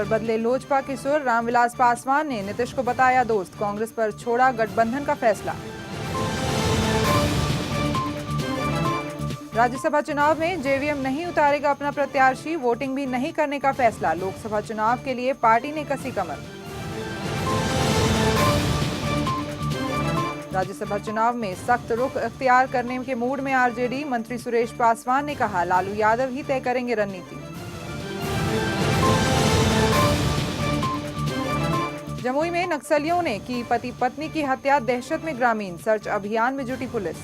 बदले लोजपा के सुर। रामविलास पासवान ने नीतीश को बताया दोस्त। कांग्रेस पर छोड़ा गठबंधन का फैसला। राज्यसभा चुनाव में जेवीएम नहीं उतारेगा अपना प्रत्याशी। वोटिंग भी नहीं करने का फैसला। लोकसभा चुनाव के लिए पार्टी ने कसी कमर। राज्यसभा चुनाव में सख्त रुख अख्तियार करने के मूड में आरजेडी। मंत्री सुरेश पासवान ने कहा लालू यादव ही तय करेंगे रणनीति। जमुई में नक्सलियों ने की पति पत्नी की हत्या। दहशत में ग्रामीण। सर्च अभियान में जुटी पुलिस।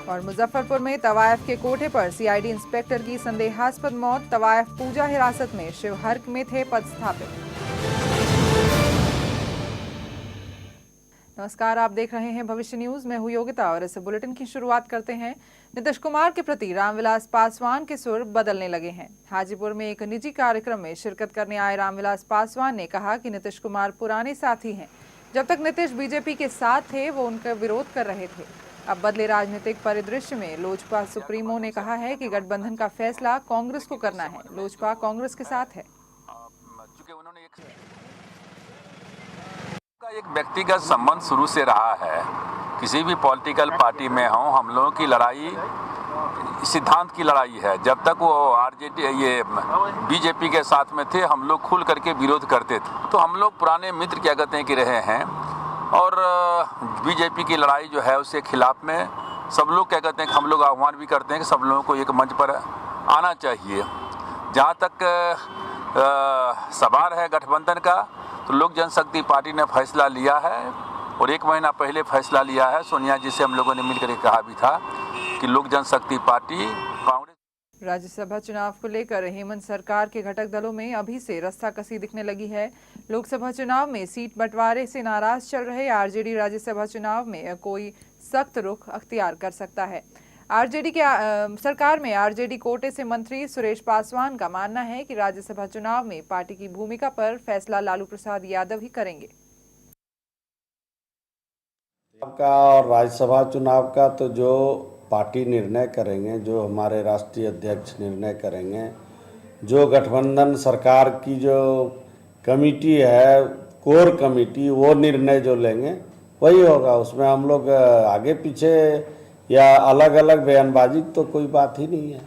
और मुजफ्फरपुर में तवायफ के कोठे पर सीआईडी इंस्पेक्टर की संदेहास्पद मौत। तवायफ पूजा हिरासत में। शिवहर में थे पदस्थापित। नमस्कार, आप देख रहे हैं भविष्य न्यूज। मैं हूं योगिता और इस बुलेटिन की शुरुआत करते हैं। नीतीश कुमार के प्रति रामविलास पासवान के सुर बदलने लगे हैं। हाजीपुर में एक निजी कार्यक्रम में शिरकत करने आए रामविलास पासवान ने कहा कि नीतीश कुमार पुराने साथी हैं। जब तक नीतीश बीजेपी के साथ थे वो उनका विरोध कर रहे थे। अब बदले राजनीतिक परिदृश्य में लोजपा सुप्रीमो ने कहा है कि गठबंधन का फैसला कांग्रेस को करना है। लोजपा कांग्रेस के साथ है। एक व्यक्तिगत संबंध शुरू से रहा है। किसी भी पॉलिटिकल पार्टी में हो, हम लोगों की लड़ाई सिद्धांत की लड़ाई है। जब तक वो आरजेडी ये बीजेपी के साथ में थे, हम लोग खुल करके विरोध करते थे। तो हम लोग पुराने मित्र क्या कहते हैं कि रहे हैं। और बीजेपी की लड़ाई जो है उसके खिलाफ में सब लोग क्या कहते हैं कि हम लोग आह्वान भी करते हैं कि सब लोगों को एक मंच पर आना चाहिए। जहाँ तक सवाल है गठबंधन का, तो लोक जनशक्ति पार्टी ने फैसला लिया है और 1 महीना पहले फैसला लिया है। सोनिया जी से हम लोगों ने मिलकर कहा भी था कि लोक जनशक्ति पार्टी कांग्रेस। राज्यसभा चुनाव को लेकर हेमंत सरकार के घटक दलों में अभी से रस्साकसी दिखने लगी है। लोकसभा चुनाव में सीट बंटवारे से नाराज चल रहे आरजेडी राज्यसभा चुनाव में कोई सख्त रुख अख्तियार कर सकता है। आरजेडी के सरकार में आरजेडी कोटे से मंत्री सुरेश पासवान का मानना है कि राज्यसभा चुनाव में पार्टी की भूमिका पर फैसला लालू प्रसाद यादव ही करेंगे। का और राज्यसभा चुनाव का तो जो पार्टी निर्णय करेंगे, जो हमारे राष्ट्रीय अध्यक्ष निर्णय करेंगे, जो गठबंधन सरकार की जो कमेटी है, कोर कमेटी, वो निर्णय जो लेंगे वही होगा। उसमें हम लोग आगे पीछे या अलग अलग बयानबाजी तो कोई बात ही नहीं है।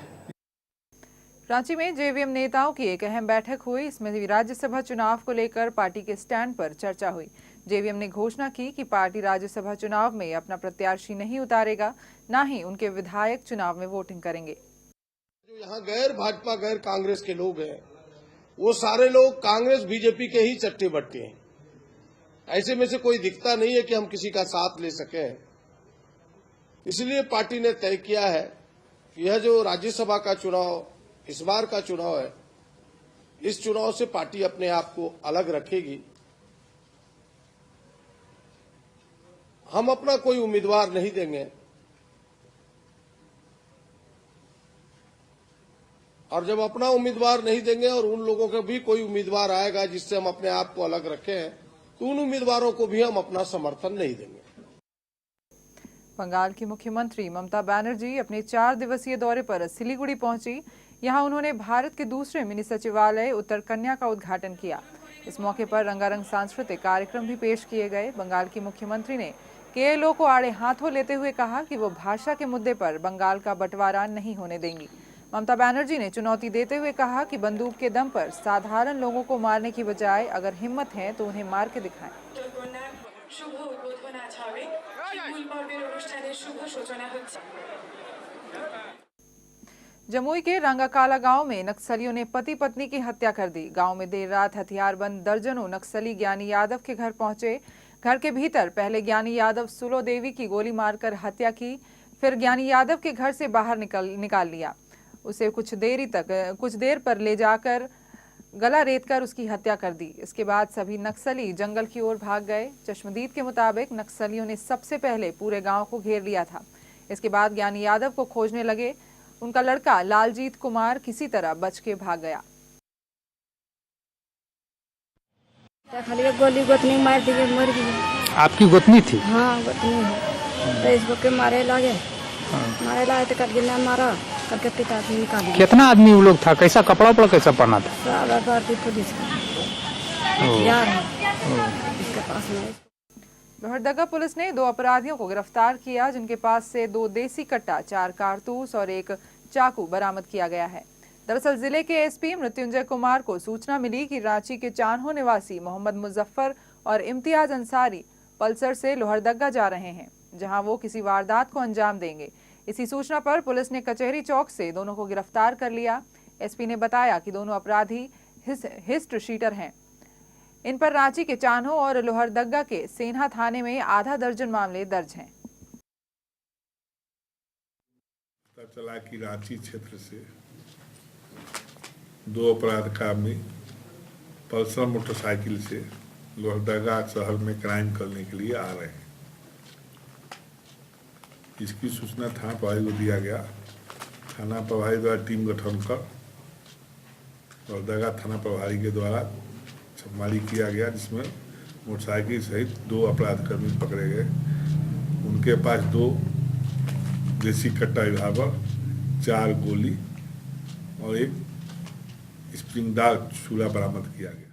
रांची में जेवीएम नेताओं की एक अहम बैठक हुई। इसमें राज्यसभा चुनाव को लेकर पार्टी के स्टैंड पर चर्चा हुई। जेवीएम ने घोषणा की कि पार्टी राज्यसभा चुनाव में अपना प्रत्याशी नहीं उतारेगा, न ही उनके विधायक चुनाव में वोटिंग करेंगे। जो यहाँ गैर भाजपा गैर कांग्रेस के लोग हैं, वो सारे लोग कांग्रेस बीजेपी के ही चट्टे बट्टे हैं। ऐसे में से कोई दिखता नहीं है कि हम किसी का साथ ले सकें। इसलिए पार्टी ने तय किया है कि यह जो राज्यसभा का चुनाव इस बार का चुनाव है, इस चुनाव से पार्टी अपने आप को अलग रखेगी। हम अपना कोई उम्मीदवार नहीं देंगे और जब अपना उम्मीदवार नहीं देंगे और उन लोगों का भी कोई उम्मीदवार आएगा जिससे हम अपने आप को अलग रखे हैं, तो उन उम्मीदवारों को भी हम अपना समर्थन नहीं देंगे। बंगाल की मुख्यमंत्री ममता बनर्जी अपने 4 दिवसीय दौरे पर सिलीगुड़ी पहुंची। यहां उन्होंने भारत के दूसरे मिनी सचिवालय उत्तर कन्या का उद्घाटन किया। इस मौके पर रंगारंग सांस्कृतिक कार्यक्रम भी पेश किए गए। बंगाल की मुख्यमंत्री ने केएलओ को आड़े हाथों लेते हुए कहा कि वो भाषा के मुद्दे पर बंगाल का बंटवारा नहीं होने देंगी। ममता बनर्जी ने चुनौती देते हुए कहा कि बंदूक के दम पर साधारण लोगों को मारने की बजाय अगर हिम्मत है तो उन्हें मार के दिखाएं। जमुई के रंगाकाला गांव में नक्सलियों ने पति पत्नी की हत्या कर दी। गांव में देर रात हथियारबंद दर्जनों नक्सली ज्ञानी यादव के घर पहुंचे। घर के भीतर पहले ज्ञानी यादव सुलो देवी की गोली मारकर हत्या की, फिर ज्ञानी यादव के घर से बाहर निकाल लिया। उसे कुछ देर पर ले जाकर गला रेतकर उसकी हत्या कर दी। इसके बाद सभी नक्सली जंगल की ओर भाग गए। चश्मदीद के मुताबिक नक्सलियों ने सबसे पहले पूरे गांव को घेर लिया था। इसके बाद ज्ञानी यादव को खोजने लगे। उनका लड़का लालजीत कुमार किसी तरह बच के भाग गया। खाली गोली गोतनी मार दी, मर गई। आपकी गोतनी थी? हाँ, गोतनी है। तो इसको के मारे लागे तो कट गिना मारा, करके पिता से निकाल दिया। कितना आदमी वो लोग था, कैसा कपड़ा उपड़ा कैसा पहना था? सारा पार्टी पुलिस का यार इसके पास नहीं। लोहरदगा पुलिस ने 2 अपराधियों को गिरफ्तार किया, जिनके पास से 2 देसी कट्टा, 4 कारतूस और 1 चाकू बरामद किया गया है। दरअसल जिले के एसपी मृत्युंजय कुमार को सूचना मिली कि रांची के चान्हो निवासी मोहम्मद मुजफ्फर और इम्तियाज अंसारी पल्सर से लोहरदगा जा रहे हैं, जहां वो किसी वारदात को अंजाम देंगे। इसी सूचना पर पुलिस ने कचहरी चौक से दोनों को गिरफ्तार कर लिया। एसपी ने बताया कि दोनों अपराधी हिस्ट शीटर हैं। इन पर रांची के चान्हो और लोहरदगा के सेन्हा थाने में आधा दर्जन मामले दर्ज हैं। पता चला कि रांची क्षेत्र से 2 अपराधकामी पल्सर मोटरसाइकिल से लोहरदगा शहर में क्राइम करने के लिए आ रहे हैं। इसकी सूचना थाना प्रभारी को दिया गया। थाना प्रभारी द्वारा टीम गठन कर लोहरदगा थाना प्रभारी के द्वारा छापेमारी किया गया, जिसमें मोटरसाइकिल सहित 2 अपराधकर्मी पकड़े गए। उनके पास 2 देसी कट्टा रिवाल्वर, 4 गोली और 1 स्प्रिंगदार छुरा बरामद किया गया।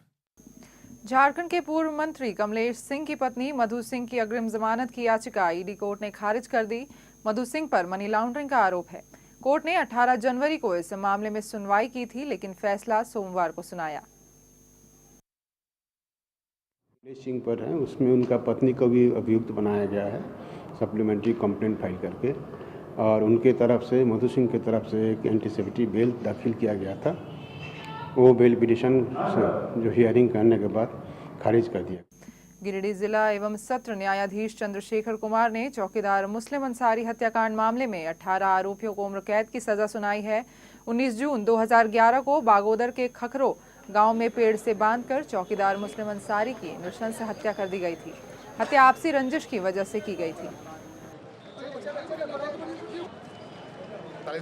झारखंड के पूर्व मंत्री कमलेश सिंह की पत्नी मधु सिंह की अग्रिम जमानत की याचिका ईडी कोर्ट ने खारिज कर दी। मधु सिंह पर मनी लॉन्ड्रिंग का आरोप है। कोर्ट ने 18 जनवरी को इस मामले में सुनवाई की थी, लेकिन फैसला सोमवार को सुनाया। कमलेश सिंह पर है, उसमें उनका पत्नी को भी अभियुक्त बनाया गया है सप्लीमेंट्री कंप्लेंट फाइल करके, और उनके तरफ से मधु सिंह की तरफ से एक एंटीसिपेटरी बेल दाखिल किया गया था। वो बेल पिटीशन जो हियरिंग करने के बाद खारिज कर दिया। गिरिडीह जिला एवं सत्र न्यायाधीश चंद्रशेखर कुमार ने चौकीदार मुस्लिम अंसारी हत्याकांड मामले में 18 आरोपियों को उम्र कैद की सजा सुनाई है। 19 जून 2011 को बागोदर के खखरो गांव में पेड़ से बांधकर चौकीदार मुस्लिम अंसारी की नृशंस हत्या कर दी गई थी। हत्या आपसी रंजिश की वजह से की गई थी।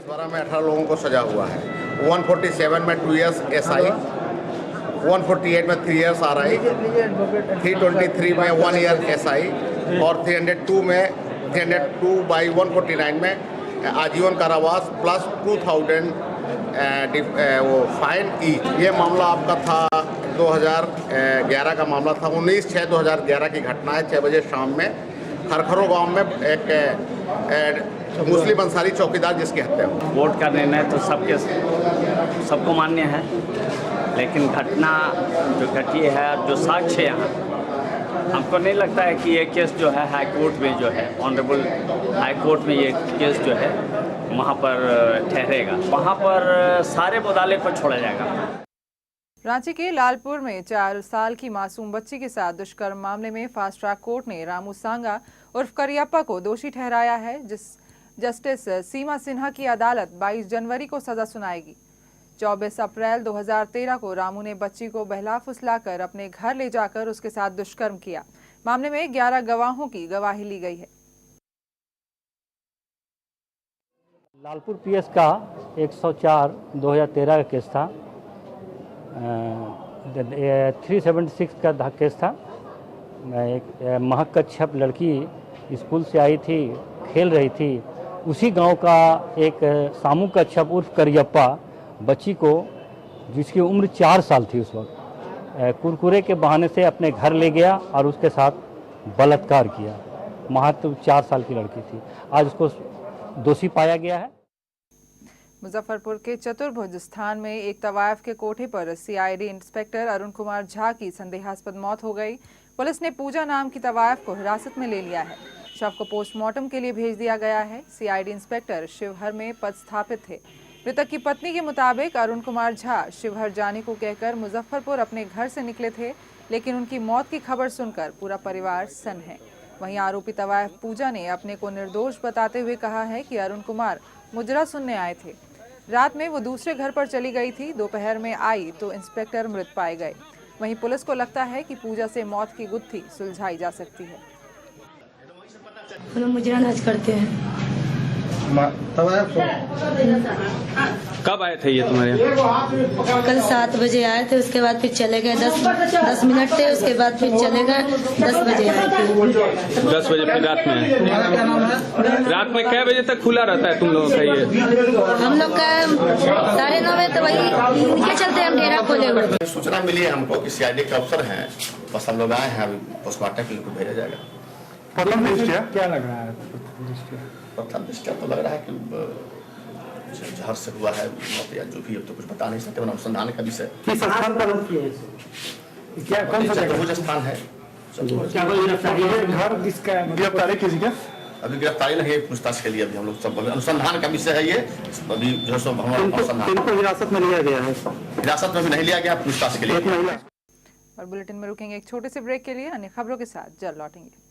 12 में 18 लोगों को सजा हुआ है। 147 में 2 इयर्स SI, 148 में 3 इयर्स RI, 323 में 1 ईयर SI और 302/149 में आजीवन कारावास प्लस 2000 वो फाइन ईच। ये मामला आपका था 2011 का मामला था। 19/6/2011 की घटना है। 6 बजे शाम में खरखरो गांव में एक मुस्लिम अंसारी चौकीदार जिसकी हत्या हुई। कोर्ट का निर्णय तो सबको मान्य है, लेकिन घटना जो घटी है, जो साक्ष्य यहाँ, हमको नहीं लगता है कि ये केस जो है हाई कोर्ट में जो है ऑनरेबल हाई कोर्ट में ये केस जो है वहाँ पर ठहरेगा। वहाँ पर सारे मुद्दाले को छोड़ा जाएगा। रांची के लालपुर में 4 साल की मासूम बच्ची के साथ दुष्कर्म मामले में फास्ट ट्रैक कोर्ट ने रामू सांगा उर्फ करियप्पा को दोषी ठहराया है। जस्टिस सीमा सिन्हा की अदालत 22 जनवरी को सजा सुनाएगी। 24 अप्रैल 2013 को रामू ने बच्ची को बहला फुसलाकर अपने घर ले जाकर उसके साथ दुष्कर्म किया। मामले में 11 गवाहों की गवाही ली गई है। लालपुर PS का 104/2013 का केस था। 376 का केस था। एक महक कच्छप लड़की स्कूल से आई थी, खेल रही थी। उसी गांव का एक सामू कच्छप उर्फ करियप्पा बच्ची को, जिसकी उम्र 4 साल थी उस वक्त, कुरकुरे के बहाने से अपने घर ले गया और उसके साथ बलात्कार किया। महत्व 4 साल की लड़की थी। आज उसको दोषी पाया गया है। मुजफ्फरपुर के चतुर्भुज स्थान में एक तवायफ के कोठे पर CID इंस्पेक्टर अरुण कुमार झा की संदेहास्पद मौत हो गई। पुलिस ने पूजा नाम की तवायफ को हिरासत में ले लिया है। शव को पोस्टमार्टम के लिए भेज दिया गया है। CID इंस्पेक्टर शिवहर में पदस्थापित थे। मृतक की पत्नी के मुताबिक अरुण कुमार झा शिवहर जाने को कहकर मुजफ्फरपुर अपने घर से निकले थे, लेकिन उनकी मौत की खबर सुनकर पूरा परिवार सन्न है। वहीं आरोपी तवायफ पूजा ने अपने को निर्दोष बताते हुए कहा है कि अरुण कुमार मुजरा सुनने आए थे। रात में वो दूसरे घर पर चली गई थी। दोपहर में आई तो इंस्पेक्टर मृत पाए गए। वहीं पुलिस को लगता है कि पूजा से मौत की गुत्थी सुलझाई जा सकती है। हम मुजरा नाच करते हैं। कब आए थे ये तुम्हारे यहाँ? कल 7 बजे आए थे, उसके बाद फिर चले गए। 10 मिनट थे, उसके बाद फिर चले गए। 10 बजे आए थे। 10 बजे फिर रात में? रात में कै बजे तक खुला रहता है तुम लोगों का ये? हम लोग का 9:30 बजे, तो वही इनके चलते हम डेरा खोले हुए थे। सूचना मिली है हमको कि सीआईडी के अफसर हैं, बस हम लोग आए हैं, अभी पोस्टमार्टम के लिए उनको भेजा जाएगा। क्या लग रहा है? प्रथम दृष्टया तो लग रहा है कि जहर से हुआ है मौत या जो भी है, तो कुछ बता नहीं सकते, अनुसंधान का विषय। किस स्थान पर क्या कौन सा चतुर्भुज स्थान है। घर किसका? गिरफ्तारी किसी का? अभी गिरफ्तारी नहीं है, पूछताछ के लिए अभी हम लोग सब अनुसंधान का विषय है ये। अभी जो है सो हमारा अनुसंधान हिरासत में लिया गया है? हिरासत में भी नहीं लिया गया, पूछताछ के लिए। और बुलेटिन में रुकेंगे एक छोटे से ब्रेक के लिए, अन्य खबरों के साथ जल्द लौटेंगे।